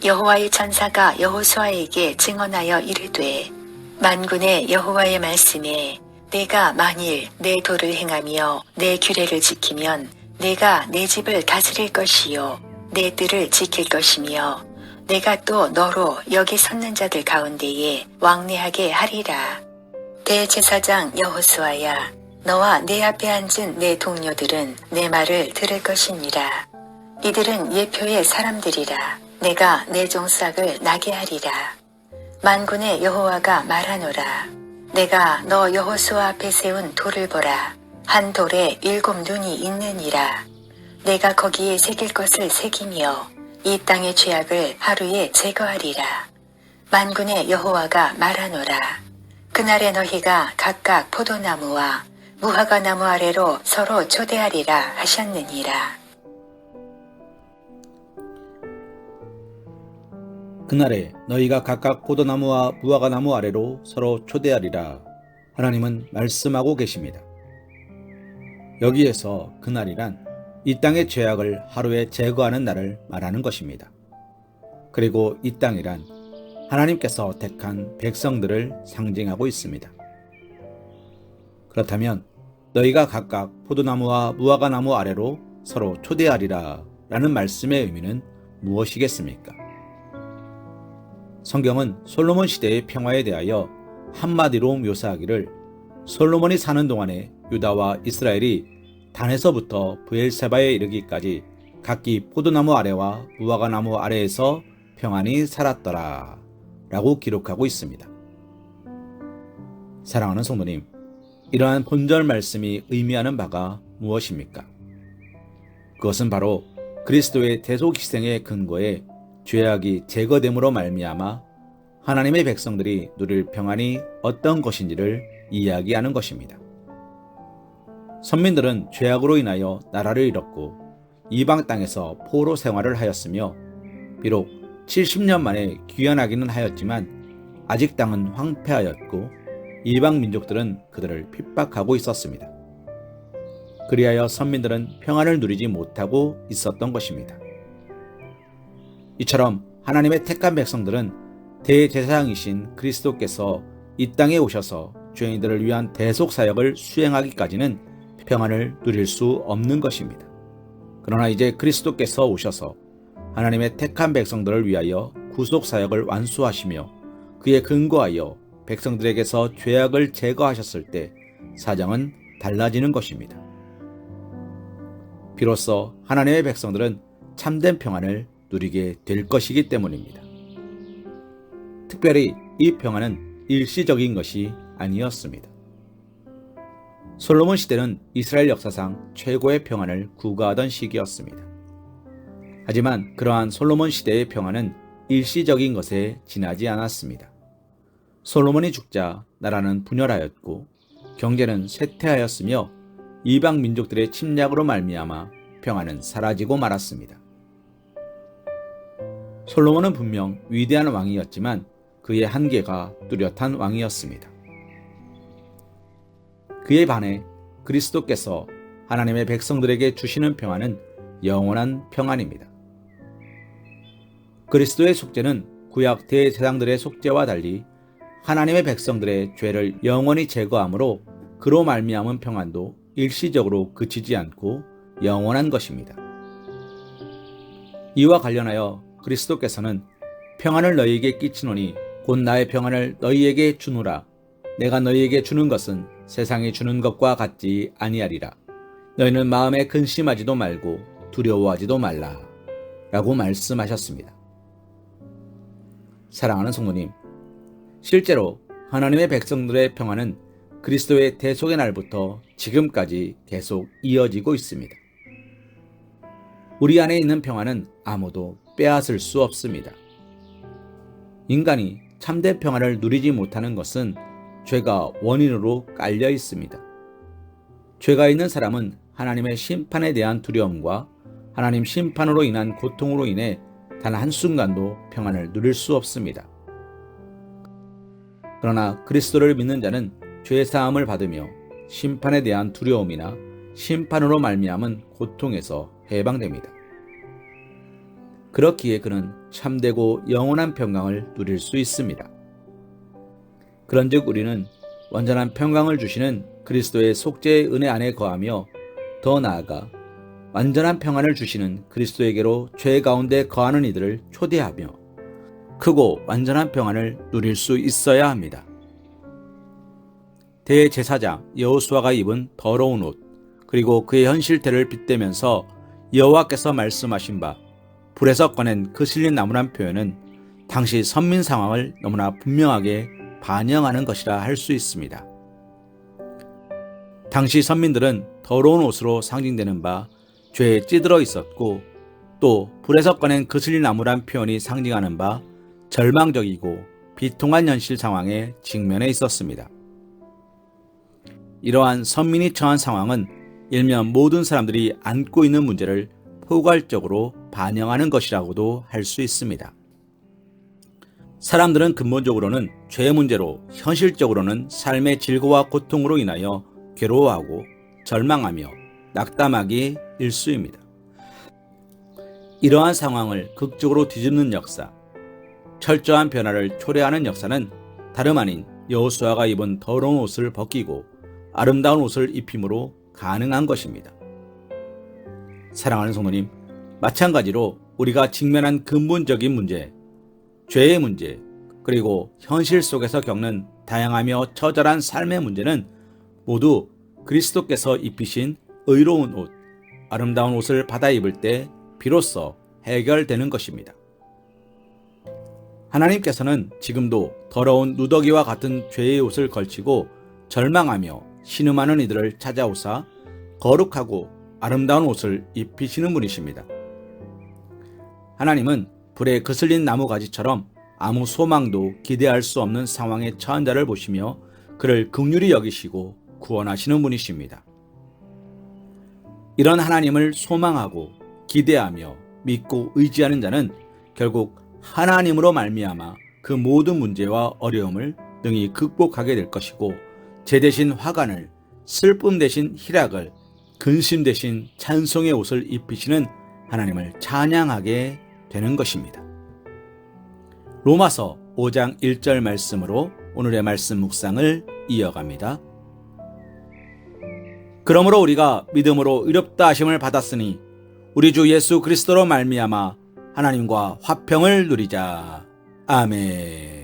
여호와의 천사가 여호수아에게 증언하여 이르되 만군의 여호와의 말씀에 내가 만일 내 도를 행하며 내 규례를 지키면 내가 내 집을 다스릴 것이요 내 뜰을 지킬 것이며 내가 또 너로 여기 섰는 자들 가운데에 왕래하게 하리라. 대제사장 여호수아야, 너와 내 앞에 앉은 내 동료들은 내 말을 들을 것이니라. 이들은 예표의 사람들이라. 내가 내 종싹을 나게 하리라. 만군의 여호와가 말하노라. 내가 너 여호수아 앞에 세운 돌을 보라. 한 돌에 7 눈이 있느니라. 내가 거기에 새길 것을 새기며 이 땅의 죄악을 하루에 제거하리라. 만군의 여호와가 말하노라. 그날에 너희가 각각 포도나무와 무화과나무 아래로 서로 초대하리라 하셨느니라. 그날에 너희가 각각 포도나무와 무화과나무 아래로 서로 초대하리라. 하나님은 말씀하고 계십니다. 여기에서 그날이란 이 땅의 죄악을 하루에 제거하는 날을 말하는 것입니다. 그리고 이 땅이란 하나님께서 택한 백성들을 상징하고 있습니다. 그렇다면 너희가 각각 포도나무와 무화과나무 아래로 서로 초대하리라 라는 말씀의 의미는 무엇이겠습니까? 성경은 솔로몬 시대의 평화에 대하여 한마디로 묘사하기를 솔로몬이 사는 동안에 유다와 이스라엘이 단에서부터 브엘세바에 이르기까지 각기 포도나무 아래와 무화과나무 아래에서 평안히 살았더라 라고 기록하고 있습니다. 사랑하는 성도님, 이러한 본절 말씀이 의미하는 바가 무엇입니까? 그것은 바로 그리스도의 대속희생의 근거에 죄악이 제거됨으로 말미암아 하나님의 백성들이 누릴 평안이 어떤 것인지를 이야기하는 것입니다. 선민들은 죄악으로 인하여 나라를 잃었고 이방 땅에서 포로 생활을 하였으며 비록 70년 만에 귀환하기는 하였지만 아직 땅은 황폐하였고 이방 민족들은 그들을 핍박하고 있었습니다. 그리하여 선민들은 평안을 누리지 못하고 있었던 것입니다. 이처럼 하나님의 택한 백성들은 대제사장이신 그리스도께서 이 땅에 오셔서 죄인들을 위한 대속사역을 수행하기까지는 평안을 누릴 수 없는 것입니다. 그러나 이제 그리스도께서 오셔서 하나님의 택한 백성들을 위하여 구속사역을 완수하시며 그에 근거하여 백성들에게서 죄악을 제거하셨을 때 사정은 달라지는 것입니다. 비로소 하나님의 백성들은 참된 평안을 누리게 될 것이기 때문입니다. 특별히 이 평안은 일시적인 것이 아니었습니다. 솔로몬 시대는 이스라엘 역사상 최고의 평안을 구가하던 시기였습니다. 하지만 그러한 솔로몬 시대의 평안은 일시적인 것에 지나지 않았습니다. 솔로몬이 죽자 나라는 분열하였고 경제는 쇠퇴하였으며 이방 민족들의 침략으로 말미암아 평안은 사라지고 말았습니다. 솔로몬은 분명 위대한 왕이었지만 그의 한계가 뚜렷한 왕이었습니다. 그에 반해 그리스도께서 하나님의 백성들에게 주시는 평안은 영원한 평안입니다. 그리스도의 속죄는 구약 대제사장들의 속죄와 달리 하나님의 백성들의 죄를 영원히 제거하므로 그로 말미암은 평안도 일시적으로 그치지 않고 영원한 것입니다. 이와 관련하여 그리스도께서는 평안을 너희에게 끼치노니 곧 나의 평안을 너희에게 주노라. 내가 너희에게 주는 것은 세상이 주는 것과 같지 아니하리라. 너희는 마음에 근심하지도 말고 두려워하지도 말라. 라고 말씀하셨습니다. 사랑하는 성도님, 실제로 하나님의 백성들의 평안은 그리스도의 대속의 날부터 지금까지 계속 이어지고 있습니다. 우리 안에 있는 평안은 아무도 빼앗을 수 없습니다. 인간이 참된 평안을 누리지 못하는 것은 죄가 원인으로 깔려 있습니다. 죄가 있는 사람은 하나님의 심판에 대한 두려움과 하나님 심판으로 인한 고통으로 인해 단 한순간도 평안을 누릴 수 없습니다. 그러나 그리스도를 믿는 자는 죄사함을 받으며 심판에 대한 두려움이나 심판으로 말미암은 고통에서 해방됩니다. 그렇기에 그는 참되고 영원한 평강을 누릴 수 있습니다. 그런즉 우리는 완전한 평강을 주시는 그리스도의 속죄의 은혜 안에 거하며 더 나아가 완전한 평안을 주시는 그리스도에게로 죄 가운데 거하는 이들을 초대하며 크고 완전한 평안을 누릴 수 있어야 합니다. 대제사장 여호수아가 입은 더러운 옷 그리고 그의 현실태를 빗대면서 여호와께서 말씀하신 바 불에서 꺼낸 거슬린 나무란 표현은 당시 선민 상황을 너무나 분명하게 반영하는 것이라 할 수 있습니다. 당시 선민들은 더러운 옷으로 상징되는 바 죄에 찌들어 있었고 또 불에서 꺼낸 거슬린 나무란 표현이 상징하는 바 절망적이고 비통한 현실 상황에 직면해 있었습니다. 이러한 선민이 처한 상황은 일면 모든 사람들이 안고 있는 문제를 포괄적으로 반영하는 것이라고도 할 수 있습니다. 사람들은 근본적으로는 죄 문제로 현실적으로는 삶의 질고와 고통으로 인하여 괴로워하고 절망하며 낙담하기 일쑤입니다. 이러한 상황을 극적으로 뒤집는 역사, 철저한 변화를 초래하는 역사는 다름 아닌 여호수아가 입은 더러운 옷을 벗기고 아름다운 옷을 입힘으로 가능한 것입니다. 사랑하는 성도님, 마찬가지로 우리가 직면한 근본적인 문제, 죄의 문제, 그리고 현실 속에서 겪는 다양하며 처절한 삶의 문제는 모두 그리스도께서 입히신 의로운 옷, 아름다운 옷을 받아 입을 때 비로소 해결되는 것입니다. 하나님께서는 지금도 더러운 누더기와 같은 죄의 옷을 걸치고 절망하며 신음하는 이들을 찾아오사 거룩하고 아름다운 옷을 입히시는 분이십니다. 하나님은 불에 거슬린 나무가지처럼 아무 소망도 기대할 수 없는 상황에 처한 자를 보시며 그를 긍휼히 여기시고 구원하시는 분이십니다. 이런 하나님을 소망하고 기대하며 믿고 의지하는 자는 결국 하나님으로 말미암아 그 모든 문제와 어려움을 능히 극복하게 될 것이고 죄 대신 화관을, 슬픔 대신 희락을, 근심 대신 찬송의 옷을 입히시는 하나님을 찬양하게 되는 것입니다. 로마서 5장 1절 말씀으로 오늘의 말씀 묵상을 이어갑니다. 그러므로 우리가 믿음으로 의롭다 하심을 받았으니 우리 주 예수 그리스도로 말미암아 하나님과 화평을 누리자. 아멘.